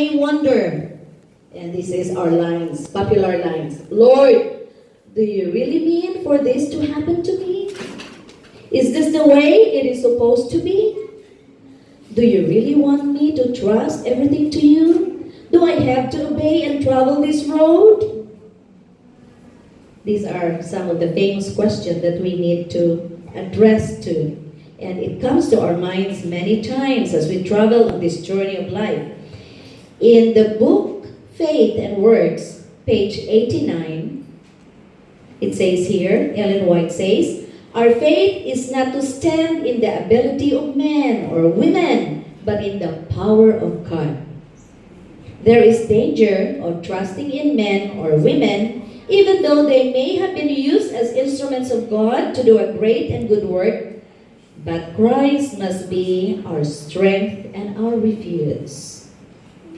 may wonder, and this is our lines, popular lines, Lord, do you really mean for this to happen to me? Is this the way it is supposed to be? Do you really want me to trust everything to you? Do I have to obey and travel this road? These are some of the famous questions that we need to address to. And it comes to our minds many times as we travel on this journey of life. In the book Faith and Works, page 89, it says here, Ellen White says, our faith is not to stand in the ability of men or women, but in the power of God. There is danger of trusting in men or women, even though they may have been used as instruments of God to do a great and good work, but Christ must be our strength and our refuge.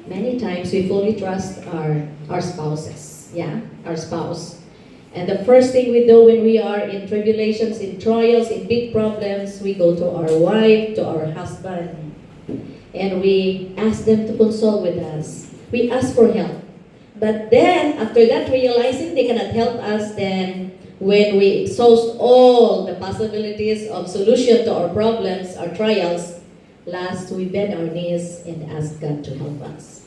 Many times we fully trust our spouses, our spouse. And the first thing we do when we are in tribulations, in trials, in big problems, we go to our wife, to our husband, and we ask them to console with us. We ask for help. But then, after that, realizing they cannot help us, then when we exhaust all the possibilities of solution to our problems, our trials, last we bend our knees and ask God to help us.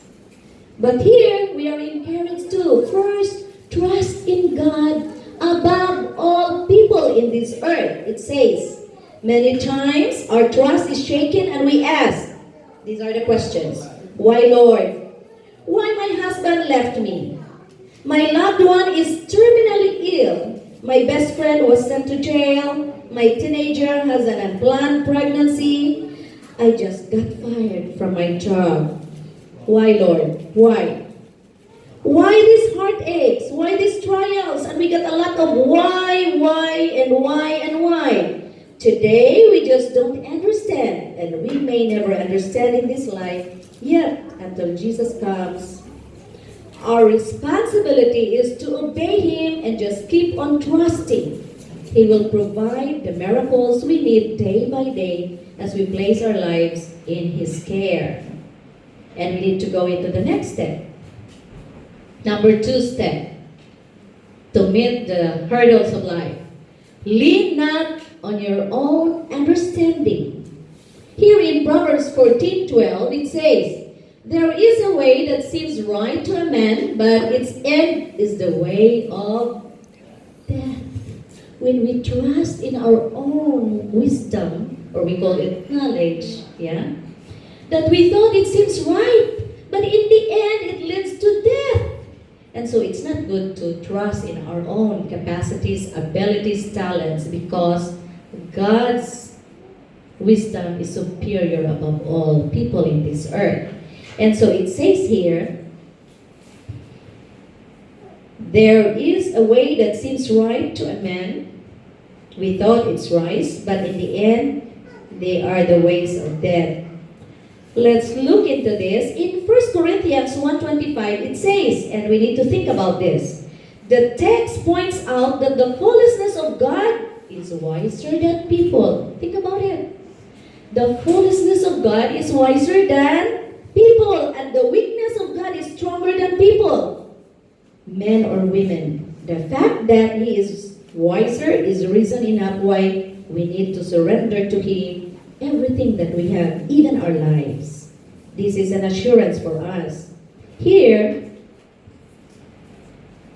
But here, we are encouraged to first trust in God above all people in this earth. It says, many times our trust is shaken and we ask, these are the questions. Why, Lord? Why my husband left me? My loved one is terminally ill. My best friend was sent to jail. My teenager has an unplanned pregnancy. I just got fired from my job. Why, Lord? Why? Why these heartaches? Why these trials? And we get a lot of why, and why. Today, we just don't understand. And we may never understand in this life, yet, until Jesus comes, our responsibility is to obey Him and just keep on trusting. He will provide the miracles we need day by day as we place our lives in His care. And we need to go into the next step. Number 2 step, to meet the hurdles of life. Lean not on your own understanding. Here in Proverbs 14:12, it says, there is a way that seems right to a man, but its end is the way of death. When we trust in our own wisdom, or we call it knowledge, that we thought it seems right, but in the end it leads to death. And so it's not good to trust in our own capacities, abilities, talents, because God's wisdom is superior above all people in this earth. And so it says here, there is a way that seems right to a man. We thought it's right, but in the end, they are the ways of death. Let's look into this. In 1 Corinthians 1:25, it says, and we need to think about this, the text points out that the foolishness of God is wiser than people. Think about it. The foolishness of God is wiser than people, and the weakness of God is stronger than people, men or women. The fact that He is wiser is reason enough why we need to surrender to Him everything that we have, even our lives. This is an assurance for us. Here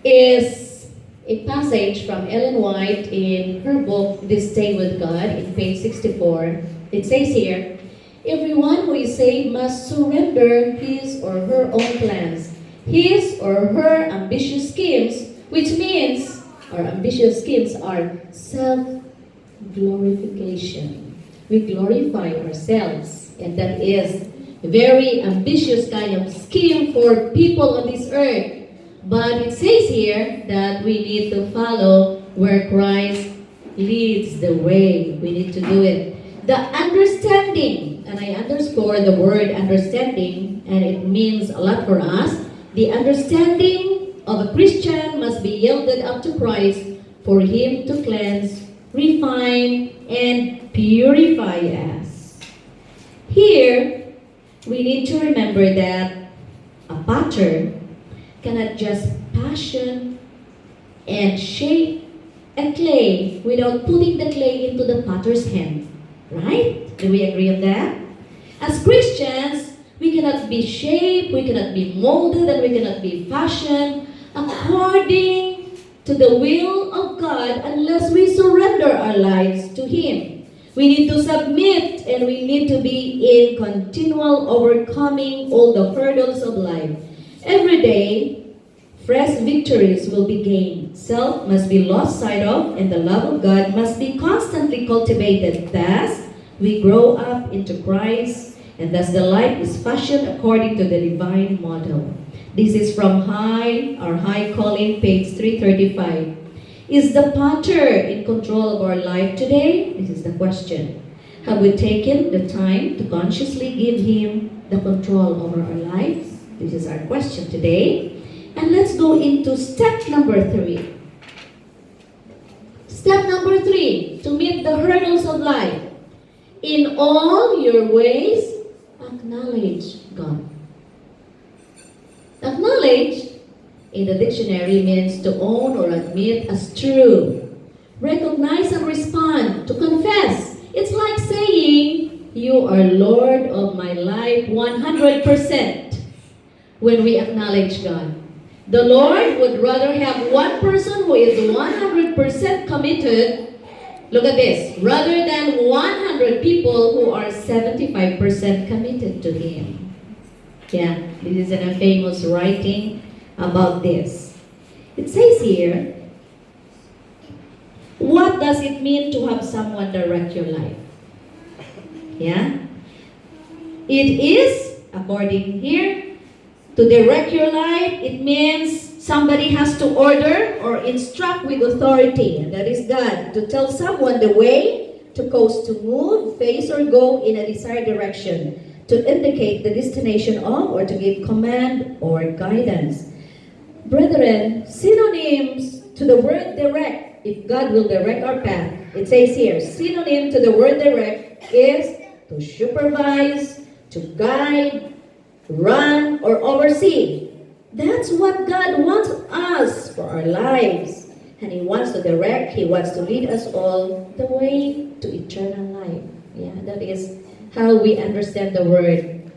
is a passage from Ellen White in her book, This Day with God, in page 64. It says here, everyone who is saved must surrender his or her own plans, his or her ambitious schemes, which means our ambitious schemes are self-glorification. We glorify ourselves, and that is a very ambitious kind of scheme for people on this earth. But it says here that we need to follow where Christ leads the way. We need to do it. The understanding, and I underscore the word understanding, and it means a lot for us. The understanding of a Christian must be yielded up to Christ for Him to cleanse, refine, and purify us. Here, we need to remember that A potter cannot just fashion and shape a clay without putting the clay into the potter's hand. Right? Do we agree on that? As Christians, we cannot be shaped, we cannot be molded, and we cannot be fashioned according to the will of God unless we surrender our lives to Him. We need to submit and we need to be in continual overcoming all the hurdles of life. Every day, fresh victories will be gained. Self must be lost sight of, and the love of God must be constantly cultivated. Thus, we grow up into Christ, and thus the life is fashioned according to the divine model. This is from our High Calling, page 335. Is the potter in control of our life today? This is the question. Have we taken the time to consciously give Him the control over our lives? This is our question today. And let's go into step number 3. Step number 3, to meet the hurdles of life. In all your ways, acknowledge God. Acknowledge in the dictionary means to own or admit as true. Recognize and respond, to confess. It's like saying, you are Lord of my life 100% when we acknowledge God. The Lord would rather have one person who is 100% committed, look at this, rather than 100 people who are 75% committed to Him. Yeah, this is a famous writing about this. It says here, what does it mean to have someone direct your life? Yeah? It is, according here, to direct your life, it means somebody has to order or instruct with authority, and that is God, to tell someone the way to cause to move, face, or go in a desired direction, to indicate the destination of, or to give command or guidance. Brethren, synonyms to the word direct, if God will direct our path, it says here, synonym to the word direct is to supervise, to guide, run, or oversee. That's what God wants us for our lives. And He wants to direct, He wants to lead us all the way to eternal life. Yeah, that is how we understand the word.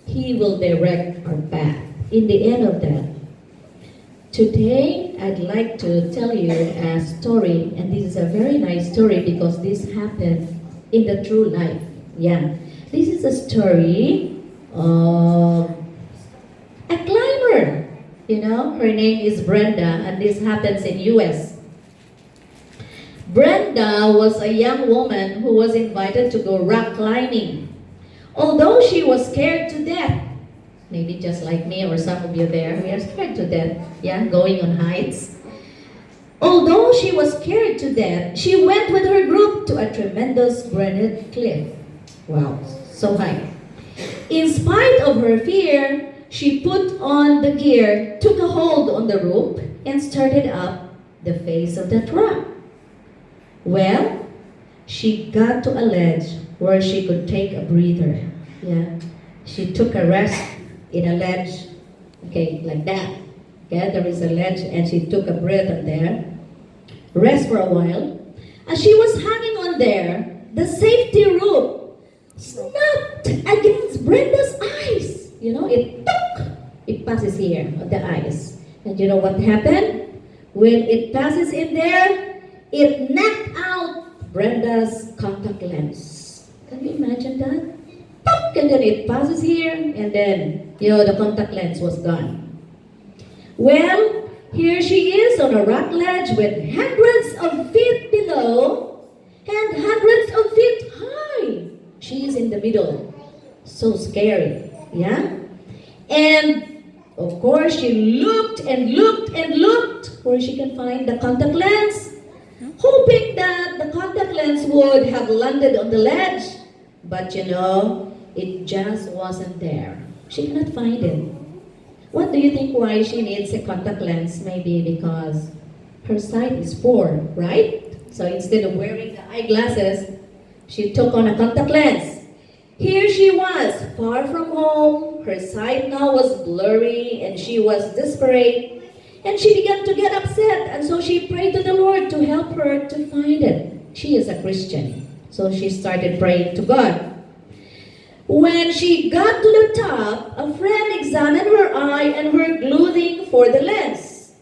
He will direct our path. In the end of that, today I'd like to tell you a story, and this is a very nice story because this happened in the true life. Yeah, this is a story of a climber. You know, her name is Brenda, and this happens in US. Brenda was a young woman who was invited to go rock climbing. Although she was scared to death, maybe just like me or some of you there, we are scared to death, yeah, going on heights. Although she was scared to death, she went with her group to a tremendous granite cliff. Wow, so high. In spite of her fear, she put on the gear, took a hold on the rope, and started up the face of that rock. Well, she got to a ledge where she could take a breather. Yeah, she took a rest in a ledge, okay, like that. Okay, there is a ledge, and she took a breath on there. Rest for a while. As she was hanging on there, the safety rope snapped against Brenda's eyes. You know, it passes here on the eyes. And you know what happened? When it passes in there, it knocked out Brenda's contact lens. Can you imagine that? And then it passes here, and then, you know, the contact lens was gone. Well, here she is on a rock ledge with hundreds of feet below and hundreds of feet high. She is in the middle. So scary, yeah? And of course, she looked and looked and looked where she can find the contact lens, hoping that the contact lens would have landed on the ledge. But you know, it just wasn't there. She cannot find it. What do you think why she needs a contact lens? Maybe because her sight is poor, right? So instead of wearing the eyeglasses, she took on a contact lens. Here she was, far from home, her sight now was blurry and she was desperate. And she began to get upset. And so she prayed to the Lord to help her to find it. She is a Christian. So she started praying to God. When she got to the top, a friend examined her eye and her gluing for the lens.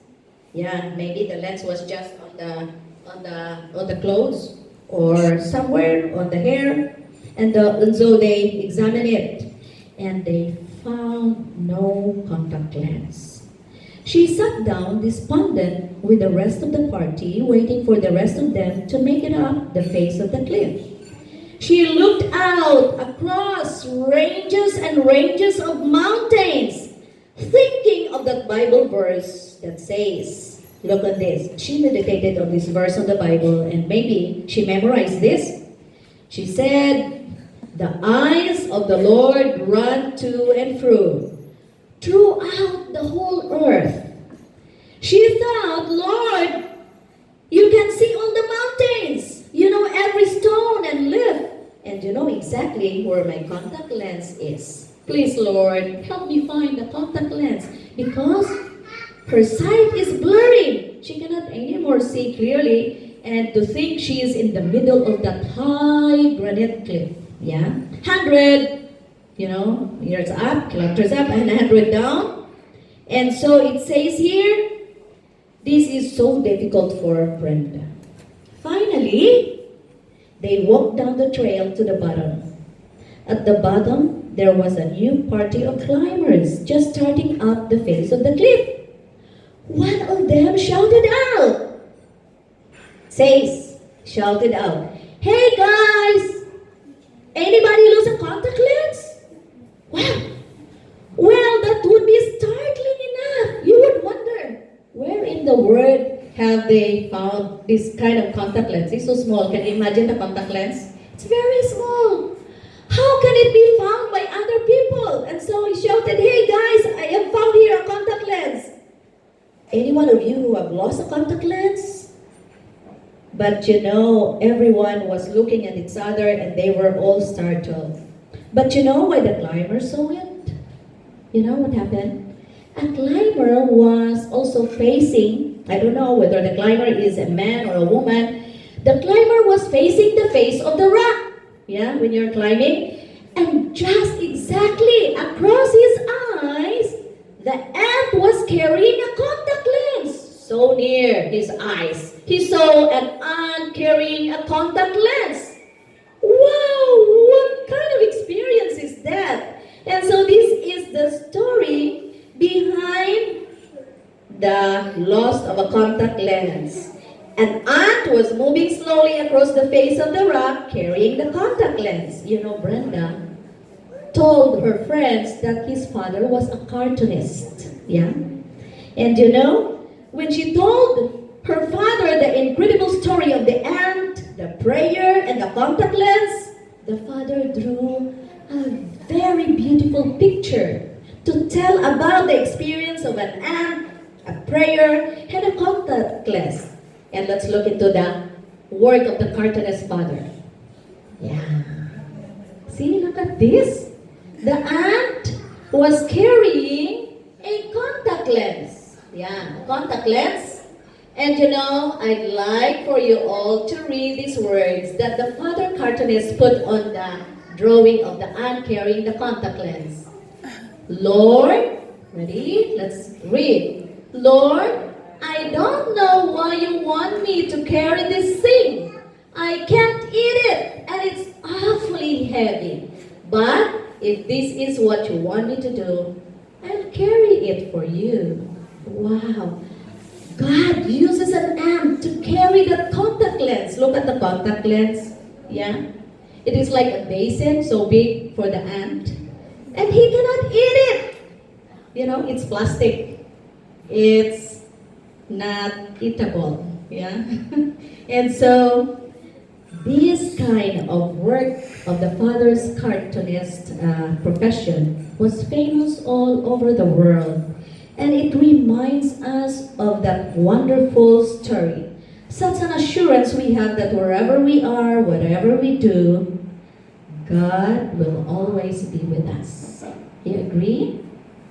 Yeah, maybe the lens was just on the clothes or somewhere on the hair. And so they examined it and they found no contact lens. She sat down despondent with the rest of the party, waiting for the rest of them to make it up the face of the cliff. She looked out across ranges and ranges of mountains, thinking of that Bible verse that says, look at this. She meditated on this verse of the Bible and maybe she memorized this. She said, the eyes of the Lord run to and fro throughout the whole earth. She thought, Lord, you can see all the mountains. You know every stone and leaf. And you know exactly where my contact lens is. Please, Lord, help me find the contact lens. Because her sight is blurry. She cannot anymore see clearly. And to think she is in the middle of that high granite cliff. Yeah? 100, years up, kilometers up, and 100 down. And so it says here, this is so difficult for Brenda. Finally, they walked down the trail to the bottom. At the bottom, there was a new party of climbers just starting up the face of the cliff. One of them shouted out, shouted out, hey guys, anybody lose a contact lens? Wow! Well, that would be startling enough. You would wonder, where in the world have they found this kind of contact lens? It's so small. Can you imagine the contact lens? It's very small. How can it be found by other people? And so he shouted, hey guys, I have found here a contact lens. Any one of you who have lost a contact lens? But everyone was looking at each other and they were all startled. But you know why the climber saw it? You know what happened? A climber was also facing, I don't know whether the climber is a man or a woman, the climber was facing the face of the rock. Yeah, when you're climbing. And just exactly across his eyes, the ant was carrying a contact lens. So near his eyes, he saw an ant carrying a contact lens. Wow, what kind of experience is that? And so this is the story behind the loss of a contact lens. An ant was moving slowly across the face of the rock carrying the contact lens. Brenda told her friends that his father was a cartoonist. Yeah? And when she told her father the incredible story of the ant, the prayer, and the contact lens, the father drew a very beautiful picture to tell about the experience of an ant, a prayer, and a contact lens. And let's look into the work of the cartoonist father. Yeah. See, look at this. The ant was carrying a contact lens. Yeah, a contact lens. And I'd like for you all to read these words that the father cartoonist put on the drawing of the ant carrying the contact lens. Lord, ready? Let's read. Lord, I don't know why you want me to carry this thing. I can't eat it, and it's awfully heavy. But if this is what you want me to do, I'll carry it for you. Wow. God uses an ant to carry the contact lens. Look at the contact lens. Yeah. It is like a basin so big for the ant. And he cannot eat it. It's plastic. It's not eatable. Yeah. And so this kind of work of the father's cartoonist profession was famous all over the world. And it reminds us of that wonderful story. Such an assurance we have that wherever we are, whatever we do, God will always be with us. You agree?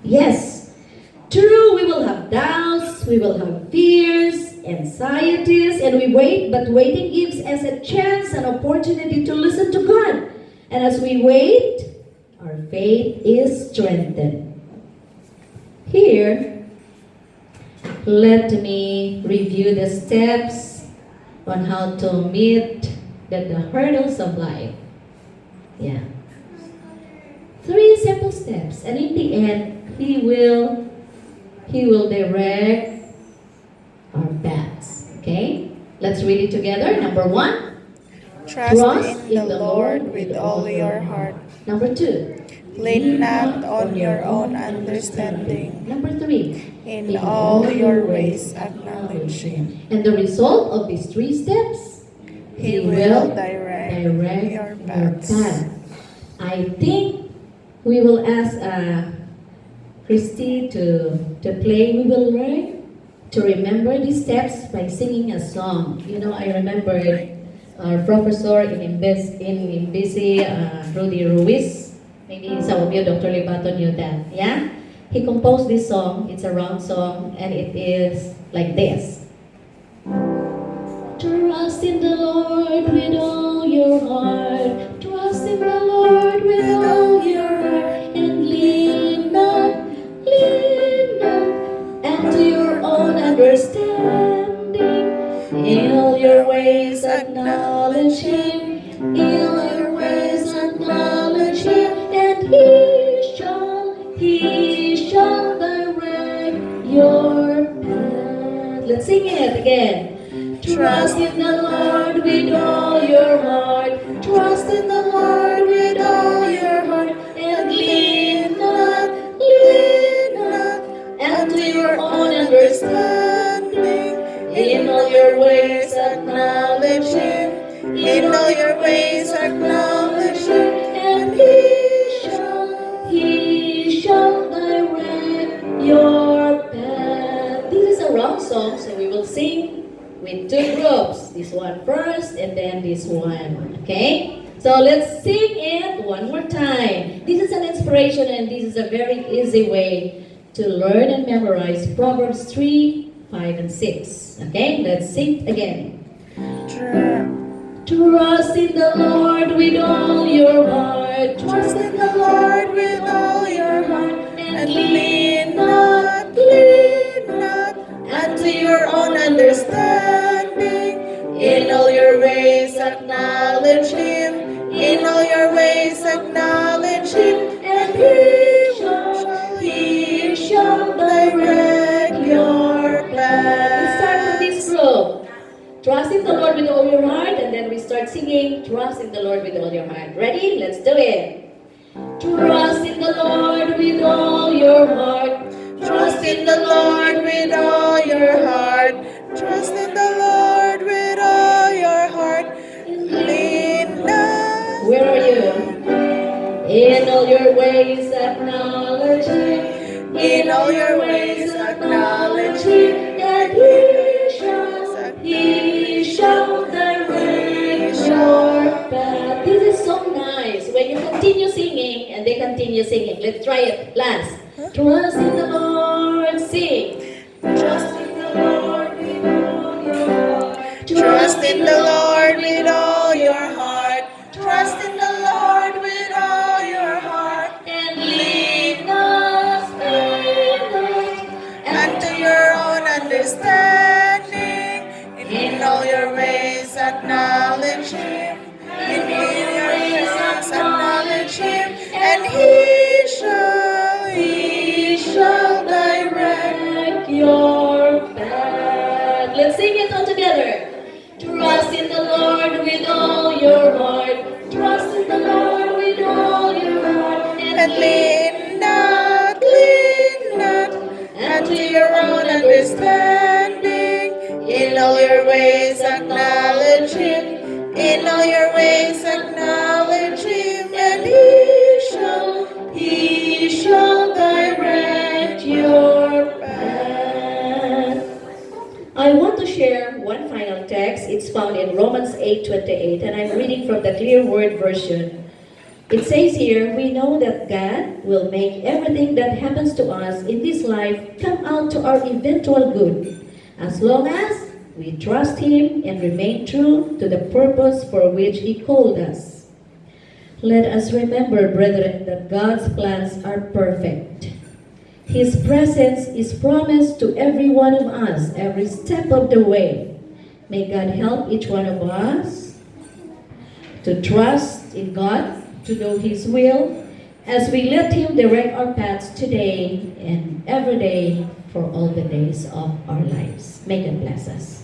Yes. True, we will have doubts, we will have fears, anxieties, and we wait, but waiting gives us a chance, an opportunity to listen to God. And as we wait, our faith is strengthened. Here, let me review the steps on how to meet the hurdles of life. Yeah. 3 simple steps, and in the end, He will direct our paths. Okay? Let's read it together. Number 1, Trust in the Lord with all your heart. Number 2, Lean not on your own understanding. Number 3, In all your ways acknowledge Him. and the result of these 3 steps, He will direct your paths. path. I think we will ask Christy to play. We will learn to remember these steps by singing a song. You know, I remember our professor in Imbisi, Rudy Ruiz. Maybe some of you, Dr. Libato, knew that. Yeah? He composed this song. It's a round song, and it is like this. Trust in the Lord with all your heart. Trust in the Lord with all your heart. And lean not and to your own understanding. In all your ways acknowledge Him. In all your ways acknowledge Him. And He shall direct your path. Let's sing it again. Trust in the Lord with all your heart. Trust in the Lord with all your heart. And lean not, and to your own understanding. In all your ways acknowledge Him. In all your ways acknowledge Him. And He shall direct your path. This is a round song, so we will sing with 2 groups. This one first and then this one. Okay? So let's sing it one more time. This is an inspiration and this is a very easy way to learn and memorize Proverbs 3, 5, and 6. Okay? Let's sing again. Trust in the Lord with all your heart. Trust in the Lord with all your heart. And lean not unto your own understanding. In all your ways acknowledge Him. In all your ways acknowledge Him. And He shall direct your path. Let's start with this group. Trust in the Lord with all your heart, and then we start singing, trust in the Lord with all your heart. Ready? Let's do it. Trust in the Lord with all your heart. Trust in the Lord with all your heart. Trust in the Lord with all your heart. Lean not. Where are you? In all your ways acknowledge Him. In all your ways acknowledge Him. And He shall direct your path. This is so nice. When you continue singing and they continue singing. Let's try it last. Trust in the Lord. Sing. Trust in the Lord with all your heart. Trust in the Lord with all your heart. Trust in the Lord with all your heart. And lean not unto your own understanding. In all your ways acknowledge Him. In all your ways acknowledge Him. And He shall direct your path. Let's sing it all together. Trust in the Lord with all your heart. Trust in the Lord with all your heart. And lean not unto your own understanding. In all your ways acknowledge Him. In all your ways acknowledge Him. And He shall direct your path. I want to share one final text. It's found in Romans 8:28, and I'm reading from the Clear Word version. It says here, we know that God will make everything that happens to us in this life come out to our eventual good, as long as we trust Him and remain true to the purpose for which He called us. Let us remember, brethren, that God's plans are perfect. His presence is promised to every one of us every step of the way. May God help each one of us to trust in God, to know His will, as we let Him direct our paths today and every day for all the days of our lives. May God bless us.